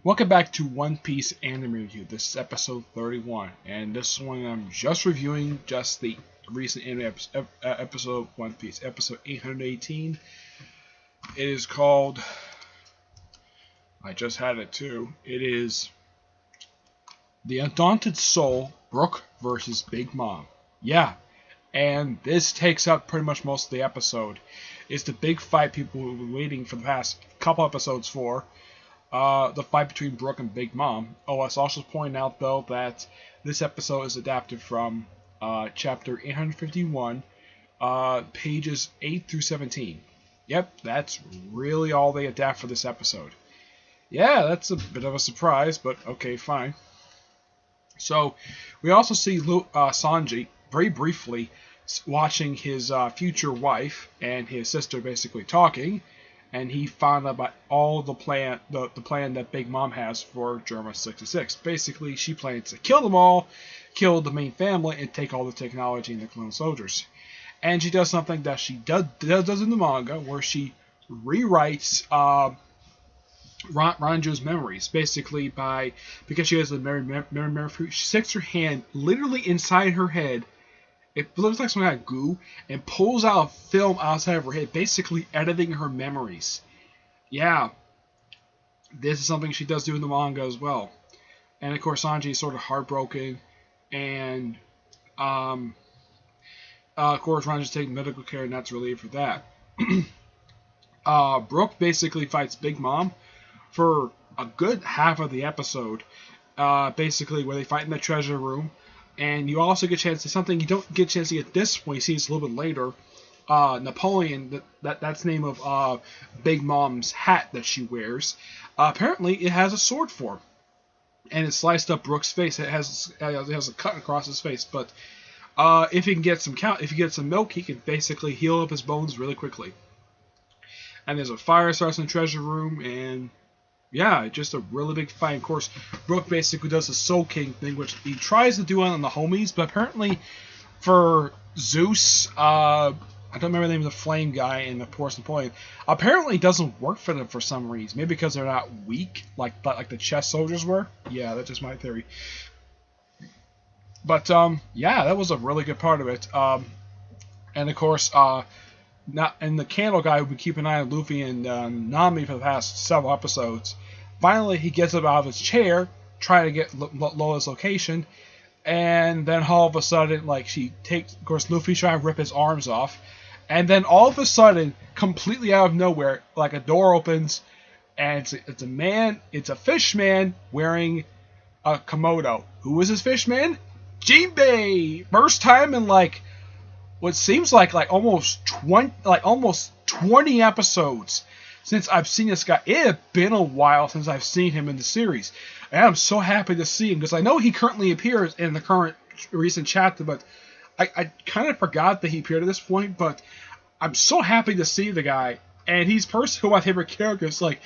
Welcome back to One Piece Anime Review. This is episode 31, and this one I'm just reviewing just the recent anime episode of One Piece, episode 818. It is called, I just had it too, it is The Undaunted Soul, Brook versus Big Mom. Yeah, and this takes up pretty much most of the episode. It's the big fight people have been waiting for the past couple episodes for. The fight between Brook and Big Mom. Oh, let's also point out, though, that this episode is adapted from chapter 851, pages 8 through 17. Yep, that's really all they adapt for this episode. Yeah, that's a bit of a surprise, but okay, fine. So, we also see Sanji, very briefly, watching his future wife and his sister basically talking. And he found out about all the plan that Big Mom has for Germa 66. Basically, she plans to kill them all, kill the main family, and take all the technology and the clone soldiers. And she does something that she does in the manga, where she rewrites Ranju's memories, basically because she has a memory. She sticks her hand literally inside her head. It looks like some kind of goo, and pulls out a film outside of her head, basically editing her memories. Yeah, this is something she does do in the manga as well. And of course, Sanji is sort of heartbroken, and of course, Ranju's taking medical care, and that's relieved for that. Brook basically fights Big Mom for a good half of the episode, basically where they fight in the treasure room. And you also get a chance to something you don't get a chance to get this point. You see it's a little bit later. Napoleon, that's the name of Big Mom's hat that she wears. Apparently, it has a sword form, and it sliced up Brook's face. It has a cut across his face. But if he can get some milk, he can basically heal up his bones really quickly. And there's a fire starts in the treasure room, and yeah, just a really big fight. Of course, Brook basically does the Soul King thing, which he tries to do on the homies, but apparently for Zeus, I don't remember the name of the flame guy and of course Napoleon, apparently it doesn't work for them for some reason. Maybe because they're not weak, like the chess soldiers were. Yeah, that's just my theory. But yeah, that was a really good part of it. And of course, and the candle guy who would keep an eye on Luffy and Nami for the past several episodes. Finally, he gets up out of his chair, trying to get Lola's location, and then all of a sudden, of course, Luffy's trying to rip his arms off, and then all of a sudden, completely out of nowhere, like a door opens, and it's a fish man wearing a Komodo. Who is this fish man? Jinbei! First time in what seems like almost 20 episodes since I've seen this guy. It had been a while since I've seen him in the series, and I'm so happy to see him because I know he currently appears in the current recent chapter, but I kind of forgot that he appeared at this point. But I'm so happy to see the guy, and he's personally one of my favorite characters. And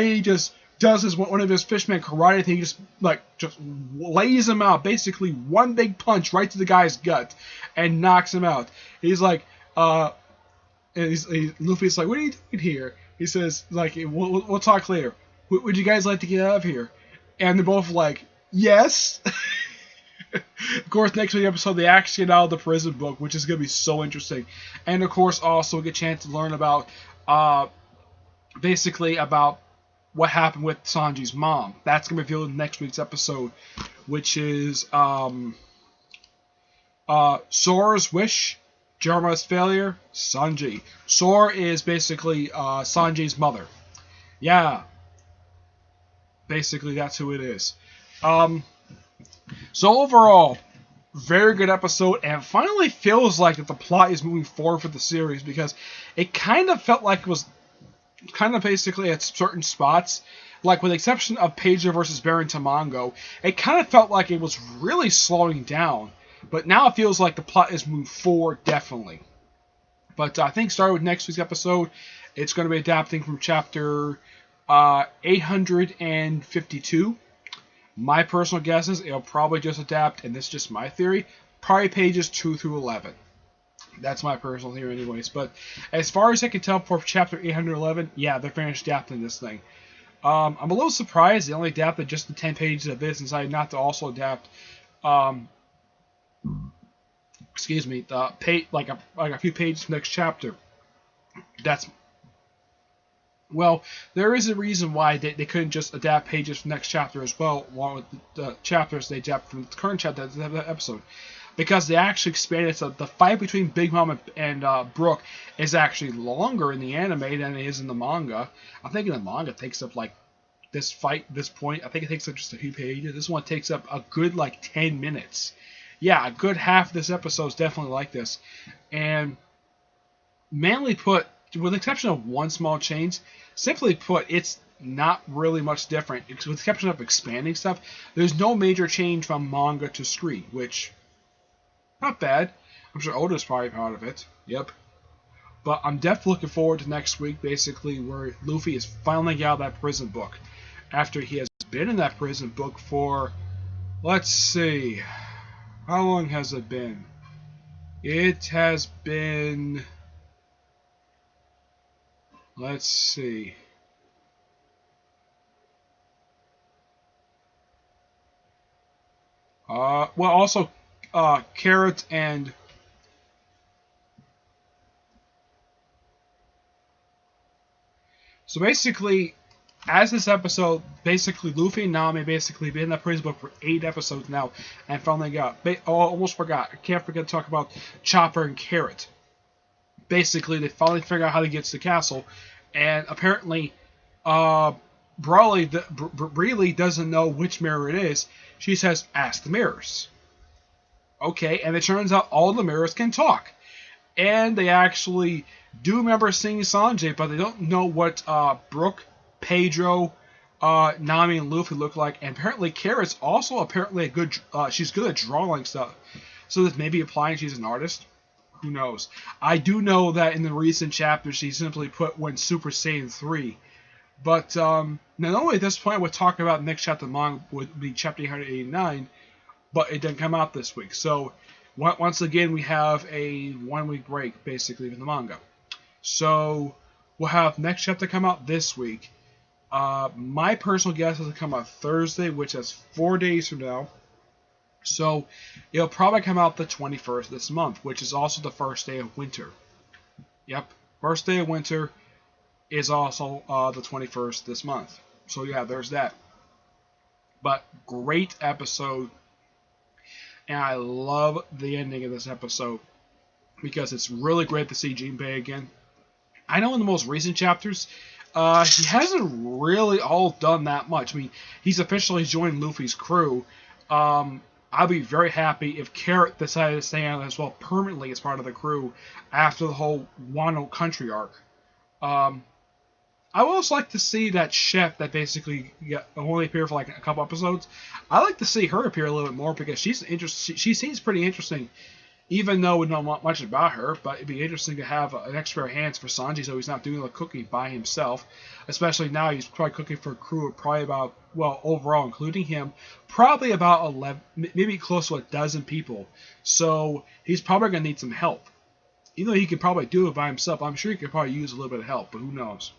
he just does one of his fishman karate thing. He just lays him out, basically one big punch right to the guy's gut, and knocks him out. He's like, Luffy's like, "What are you doing here?" He says, we'll talk later. Would you guys like to get out of here? And they're both like, yes. Of course, next week's episode, they actually get out of the prison book, which is going to be so interesting. And of course, also we get a chance to learn about, basically about what happened with Sanji's mom. That's going to be revealed in next week's episode, which is Sora's wish, Germa's failure, Sanji. Sora is basically Sanji's mother. Yeah. Basically, that's who it is. So overall, very good episode, and it finally feels like that the plot is moving forward for the series, because it kind of felt like it was kind of basically at certain spots, with the exception of Pager versus Baron Tamango, it kind of felt like it was really slowing down. But now it feels like the plot is moving forward, definitely. But I think starting with next week's episode, it's going to be adapting from chapter 852. My personal guess is it'll probably just adapt, and this is just my theory, probably pages 2 through 11. That's my personal theory anyways. But as far as I can tell for chapter 811, yeah, they're finished adapting this thing. I'm a little surprised they only adapted just the 10 pages of this and decided not to also adapt, um, excuse me, the like a few pages from the next chapter. That's Well, there is a reason why they couldn't just adapt pages from the next chapter as well, along with the chapters they adapt from the current chapter of the episode. Because they actually expanded, so the fight between Big Mom and Brook is actually longer in the anime than it is in the manga. I think in the manga it takes up like this point, I think it takes up just a few pages. This one takes up a good like 10 minutes. Yeah, a good half of this episode is definitely like this. And mainly put, with the exception of one small change, simply put, it's not really much different. With the exception of expanding stuff, there's no major change from manga to screen, which, not bad. I'm sure Oda's probably proud of it. Yep. But I'm definitely looking forward to next week, basically, where Luffy is finally out of that prison book. After he has been in that prison book for, let's see, how long has it been? It has been, let's see. Well, also, Carrot and so basically, as this episode, basically Luffy and Nami basically been in that prison book for 8 episodes now, and finally got. Almost forgot. I can't forget to talk about Chopper and Carrot. Basically, they finally figure out how to get to the castle, and apparently, Brawley doesn't know which mirror it is. She says, "Ask the mirrors." Okay, and it turns out all the mirrors can talk. And they actually do remember seeing Sanjay, but they don't know what Brook, Pedro, Nami, and Luffy look like. And apparently Carrot's also apparently a good, she's good at drawing stuff. So this may be implying she's an artist. Who knows? I do know that in the recent chapters she simply put when Super Saiyan 3. But not only at this point we're talking about the next chapter of the manga would be chapter 889, but it didn't come out this week. So once again, we have a 1-week break, basically, in the manga. So we'll have next chapter come out this week. My personal guess is to come out Thursday, which is 4 days from now. So it'll probably come out the 21st this month, which is also the first day of winter. Yep, first day of winter is also the 21st this month. So yeah, there's that. But great episode. And I love the ending of this episode because it's really great to see Jinbei again. I know in the most recent chapters, he hasn't really all done that much. I mean, he's officially joined Luffy's crew. I'll be very happy if Carrot decided to stay on as well permanently as part of the crew after the whole Wano Country arc. I would also like to see that chef that basically only appeared for like a couple episodes. I like to see her appear a little bit more because she seems pretty interesting, even though we don't know much about her. But it'd be interesting to have an extra pair of hands for Sanji, so he's not doing the cooking by himself. Especially now, he's probably cooking for a crew of probably about, well, overall including him, probably about 11, maybe close to a dozen people. So he's probably gonna need some help. Even though he could probably do it by himself, I'm sure he could probably use a little bit of help. But who knows?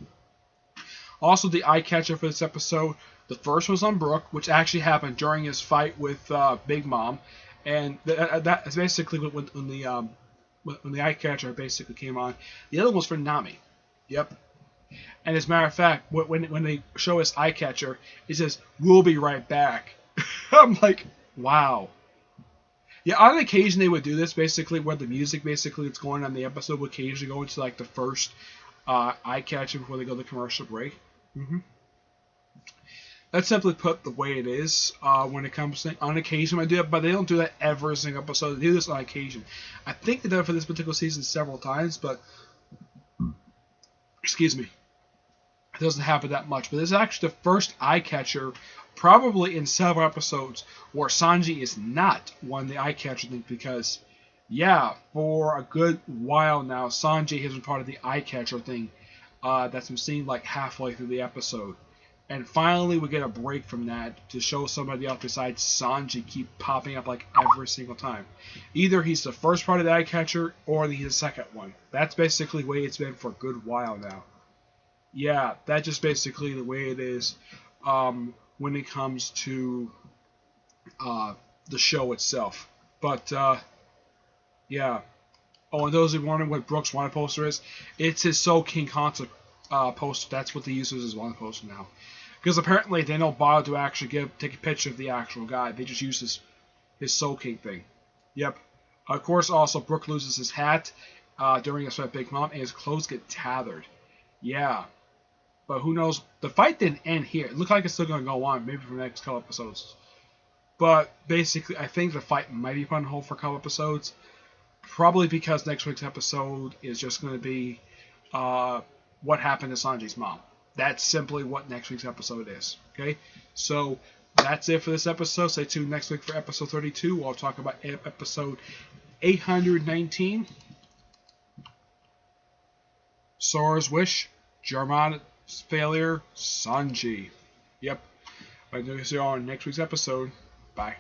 Also, the eye catcher for this episode, the first was on Brook, which actually happened during his fight with Big Mom, and that is basically when the eye catcher basically came on. The other one was for Nami. Yep. And as a matter of fact, when they show us eye catcher, it says, "We'll be right back." I'm like, wow. Yeah, on occasion they would do this, basically, where the music basically that's going on in the episode would occasionally go into like the first eye catcher before they go to the commercial break. That's simply put the way it is when it comes to on occasion I do it, but they don't do that every single episode. They do this on occasion. I think they did it for this particular season several times, but excuse me, it doesn't happen that much. But this is actually the first eye catcher, probably in several episodes, where Sanji is not one of the eye catcher thing because, yeah, for a good while now, Sanji has been part of the eye catcher thing. That's been seen like halfway through the episode. And finally we get a break from that to show somebody else besides Sanji keep popping up like every single time. Either he's the first part of the eye catcher or he's the second one. That's basically the way it's been for a good while now. yeah, that's just basically the way it is when it comes to the show itself. But yeah. Oh, and those who wondering what Brook's wanted poster is, it's his Soul King concept poster. That's what they use as his wanted poster now. Because apparently they don't bother to actually take a picture of the actual guy. They just use his Soul King thing. Yep. Of course, also Brook loses his hat during a fight with Big Mom, and his clothes get tattered. Yeah. But who knows? The fight didn't end here. It looked like it's still going to go on, maybe for the next couple episodes. But basically, I think the fight might be put on hold for a couple episodes. Probably because next week's episode is just going to be what happened to Sanji's mom. That's simply what next week's episode is. Okay? So that's it for this episode. Stay tuned next week for episode 32. We'll talk about episode 819. Sora's Wish, Germana's Failure, Sanji. Yep. I'll see you all in next week's episode. Bye.